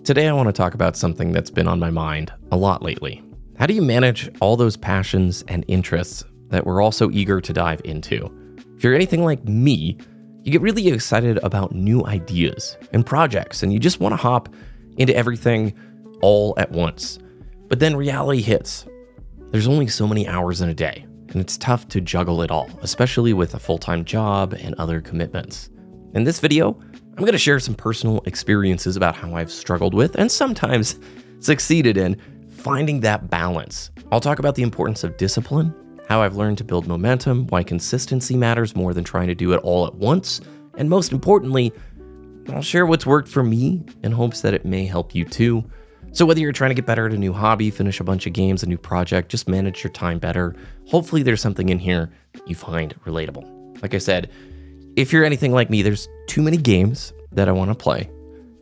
Today I want to talk about something that's been on my mind a lot lately. How do you manage all those passions and interests that we're all so eager to dive into? If you're anything like me, you get really excited about new ideas and projects, and you just want to hop into everything all at once. But then reality hits. There's only so many hours in a day, and it's tough to juggle it all, especially with a full-time job and other commitments. In this video, I'm going to share some personal experiences about how I've struggled with and sometimes succeeded in finding that balance. I'll talk about the importance of discipline, how I've learned to build momentum, why consistency matters more than trying to do it all at once, and most importantly, I'll share what's worked for me in hopes that it may help you too. So whether you're trying to get better at a new hobby, finish a bunch of games, a new project, just manage your time better, hopefully there's something in here that you find relatable. Like I said, if you're anything like me, there's too many games that I want to play.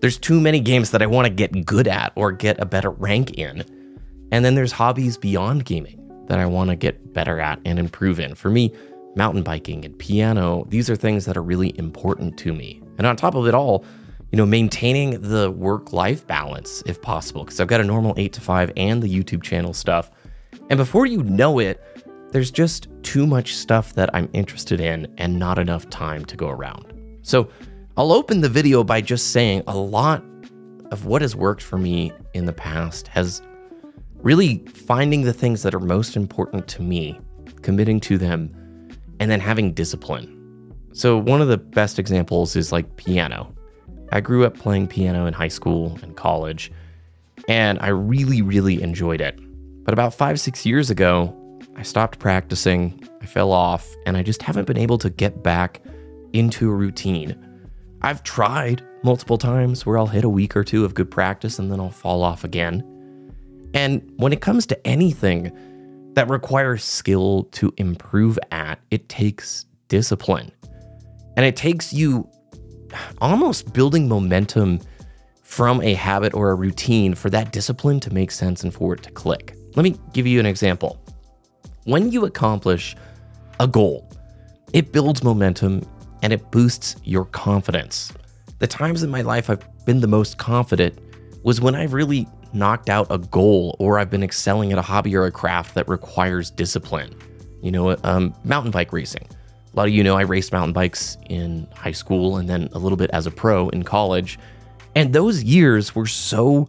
There's too many games that I want to get good at or get a better rank in. And then there's hobbies beyond gaming that I want to get better at and improve in. For me, mountain biking and piano, these are things that are really important to me. And on top of it all, maintaining the work-life balance if possible, because I've got a normal 8 to 5 and the YouTube channel stuff. And before you know it, there's just too much stuff that I'm interested in and not enough time to go around. So I'll open the video by just saying a lot of what has worked for me in the past has really finding the things that are most important to me, committing to them, and then having discipline. So one of the best examples is like piano. I grew up playing piano in high school and college, and I really, really enjoyed it. But about 5-6 years ago, I stopped practicing, I fell off, and I just haven't been able to get back into a routine. I've tried multiple times where I'll hit a week or two of good practice and then I'll fall off again. And when it comes to anything that requires skill to improve at, it takes discipline. And it takes you almost building momentum from a habit or a routine for that discipline to make sense and for it to click. Let me give you an example. When you accomplish a goal, it builds momentum and it boosts your confidence. The times in my life I've been the most confident was when I've really knocked out a goal or I've been excelling at a hobby or a craft that requires discipline. Mountain bike racing. A lot of you know I raced mountain bikes in high school and then a little bit as a pro in college. And those years were so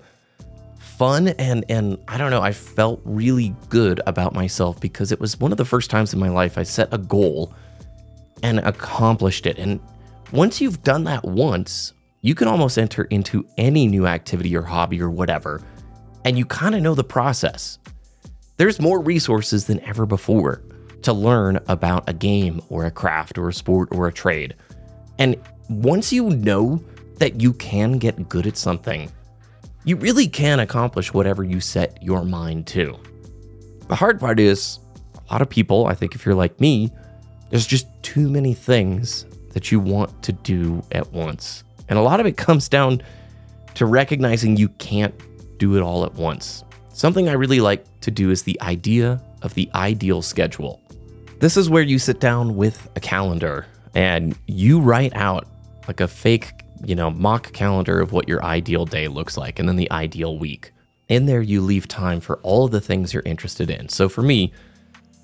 fun and I don't know, I felt really good about myself because it was one of the first times in my life I set a goal and accomplished it. And once you've done that once, you can almost enter into any new activity or hobby or whatever, and you kind of know the process. There's more resources than ever before to learn about a game or a craft or a sport or a trade. And once you know that you can get good at something, you really can accomplish whatever you set your mind to. The hard part is, a lot of people, I think if you're like me, there's just too many things that you want to do at once. And a lot of it comes down to recognizing you can't do it all at once. Something I really like to do is the idea of the ideal schedule. This is where you sit down with a calendar and you write out like a fake, mock calendar of what your ideal day looks like and then the ideal week. In there, you leave time for all of the things you're interested in. So for me,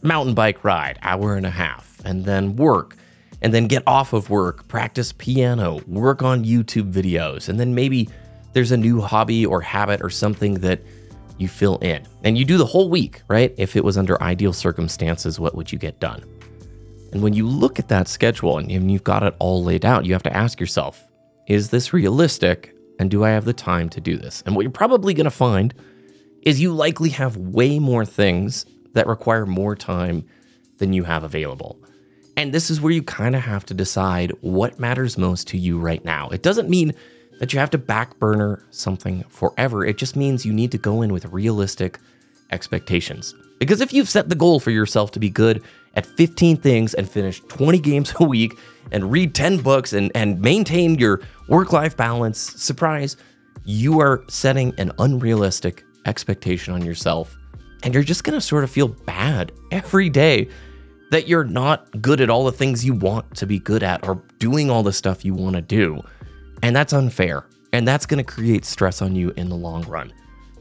mountain bike ride, 1.5 hours, and then work, and then get off of work, practice piano, work on YouTube videos, and then maybe there's a new hobby or habit or something that you fill in. And you do the whole week, right? If it was under ideal circumstances, what would you get done? And when you look at that schedule and you've got it all laid out, you have to ask yourself, is this realistic? And do I have the time to do this? And what you're probably going to find is you likely have way more things that require more time than you have available. And this is where you kind of have to decide what matters most to you right now. It doesn't mean that you have to back burner something forever. It just means you need to go in with realistic expectations. Because if you've set the goal for yourself to be good at 15 things and finish 20 games a week and read 10 books and maintain your work-life balance, surprise, you are setting an unrealistic expectation on yourself. And you're just going to sort of feel bad every day that you're not good at all the things you want to be good at or doing all the stuff you want to do. And that's unfair. and that's going to create stress on you in the long run.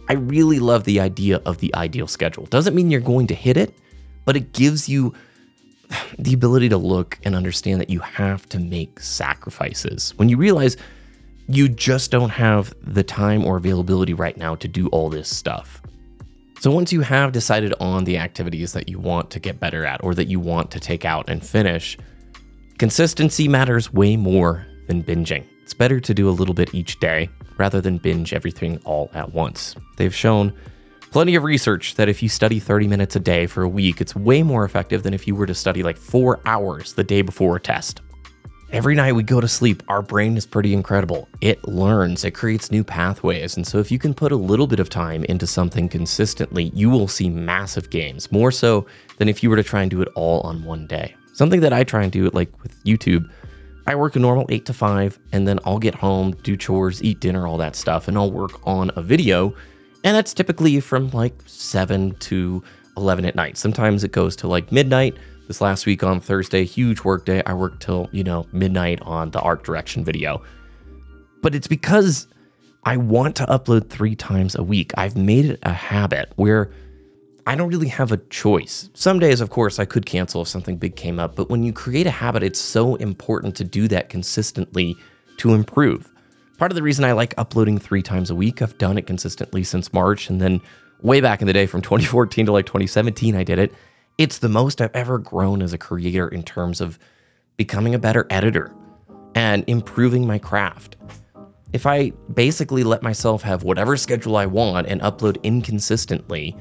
I really love the idea of the ideal schedule. Doesn't mean you're going to hit it, but it gives you the ability to look and understand that you have to make sacrifices. When you realize you just don't have the time or availability right now to do all this stuff. So once you have decided on the activities that you want to get better at or that you want to take out and finish, consistency matters way more than binging. It's better to do a little bit each day rather than binge everything all at once. They've shown plenty of research that if you study 30 minutes a day for a week, it's way more effective than if you were to study like 4 hours the day before a test. Every night we go to sleep, our brain is pretty incredible. It learns, it creates new pathways. And so if you can put a little bit of time into something consistently, you will see massive gains, more so than if you were to try and do it all on one day. Something that I try and do, like with YouTube, I work a normal 8 to 5, and then I'll get home, do chores, eat dinner, all that stuff, and I'll work on a video. And that's typically from like 7 to 11 at night. Sometimes it goes to like midnight. This last week on Thursday, huge work day, I worked till, midnight on the art direction video. But it's because I want to upload 3 times a week. I've made it a habit where I don't really have a choice. Some days, of course, I could cancel if something big came up, but when you create a habit, it's so important to do that consistently to improve. Part of the reason I like uploading 3 times a week, I've done it consistently since March, and then way back in the day from 2014 to like 2017, I did it. It's the most I've ever grown as a creator in terms of becoming a better editor and improving my craft. If I basically let myself have whatever schedule I want and upload inconsistently,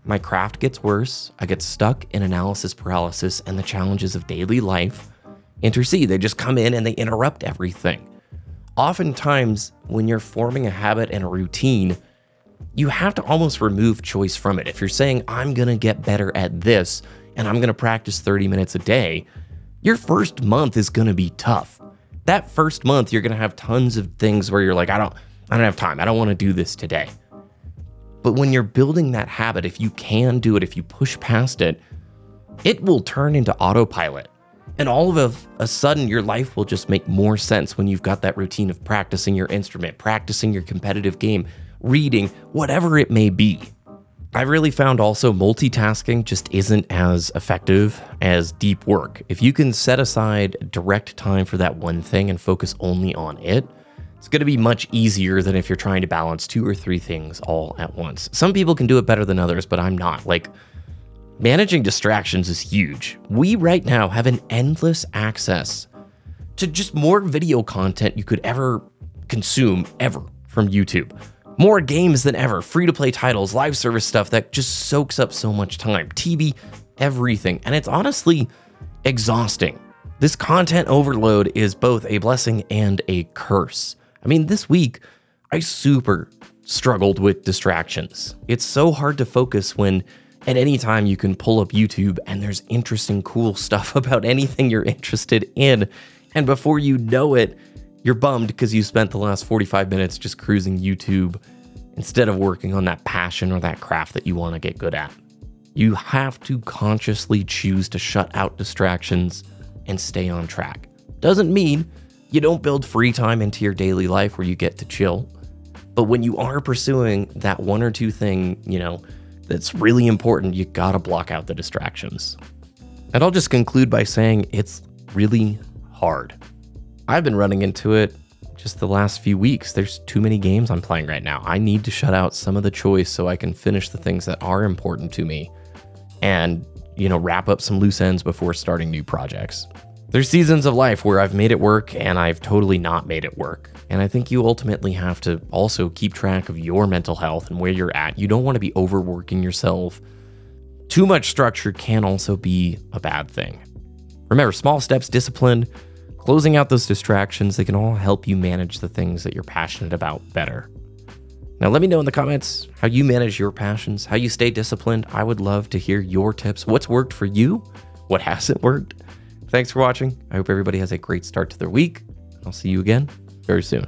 my craft gets worse, I get stuck in analysis paralysis, and the challenges of daily life intercede. They just come in and they interrupt everything. Oftentimes, when you're forming a habit and a routine, you have to almost remove choice from it. If you're saying, I'm going to get better at this, and I'm going to practice 30 minutes a day, your first month is going to be tough. That first month, you're going to have tons of things where you're like, I don't have time. I don't want to do this today. But when you're building that habit, if you can do it, if you push past it, it will turn into autopilot. And all of a sudden, your life will just make more sense when you've got that routine of practicing your instrument, practicing your competitive game, reading, whatever it may be. I've really found also multitasking just isn't as effective as deep work. If you can set aside direct time for that one thing and focus only on it, it's going to be much easier than if you're trying to balance 2 or 3 things all at once. Some people can do it better than others, but I'm not. Like, managing distractions is huge. We right now have an endless access to just more video content you could ever consume ever from YouTube. More games than ever, free-to-play titles, live service stuff that just soaks up so much time, TV, everything. And it's honestly exhausting. This content overload is both a blessing and a curse. I mean, this week, I super struggled with distractions. It's so hard to focus when at any time you can pull up YouTube and there's interesting, cool stuff about anything you're interested in. And before you know it, you're bummed because you spent the last 45 minutes just cruising YouTube instead of working on that passion or that craft that you want to get good at. You have to consciously choose to shut out distractions and stay on track. Doesn't mean you don't build free time into your daily life where you get to chill. But when you are pursuing that 1 or 2 thing, that's really important, you gotta block out the distractions. And I'll just conclude by saying it's really hard. I've been running into it just the last few weeks. There's too many games I'm playing right now. I need to shut out some of the choice so I can finish the things that are important to me and, wrap up some loose ends before starting new projects. There's seasons of life where I've made it work and I've totally not made it work. And I think you ultimately have to also keep track of your mental health and where you're at. You don't want to be overworking yourself. Too much structure can also be a bad thing. Remember, small steps, discipline, closing out those distractions, they can all help you manage the things that you're passionate about better. Now, let me know in the comments how you manage your passions, how you stay disciplined. I would love to hear your tips. What's worked for you? What hasn't worked? Thanks for watching. I hope everybody has a great start to their week. I'll see you again very soon.